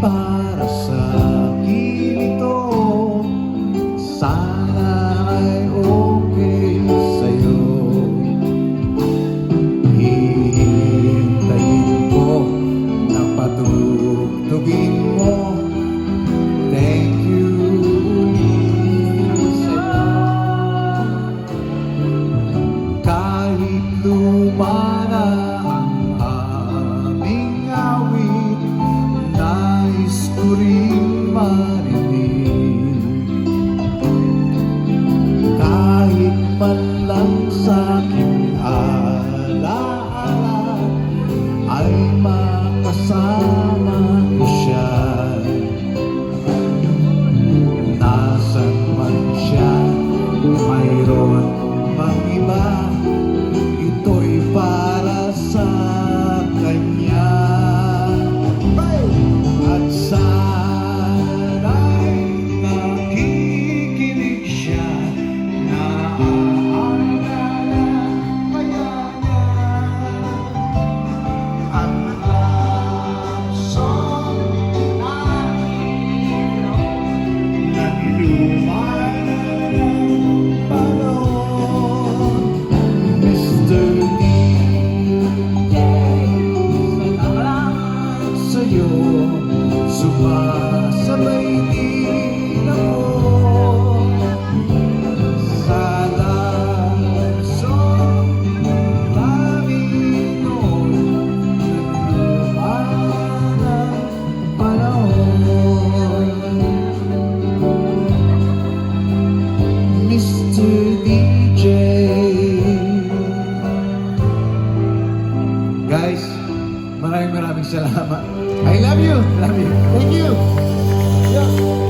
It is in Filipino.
Para sa akin ito, sana ay okay sa'yo. Hihintayin ko na patugtugin mo. Thank you sa'yo. Kahit luma na ang aming awit, nais ko rin marinig. Kahit man lang sa'king alaala, ay makasama ko siya. Nasaan man siya, mayroon mang iba, ito'y para sa kanya. At sana'y nakikinig siya, naaalala kaya niya ang love song na niluma ng panahon. Mr. DJ, salamat sa'yo. Sumasabay din ako sa love song namin noon, naglupa ng panahon. Mr. DJ. Guys, maraming salamat. I love you. Thank you. Yeah.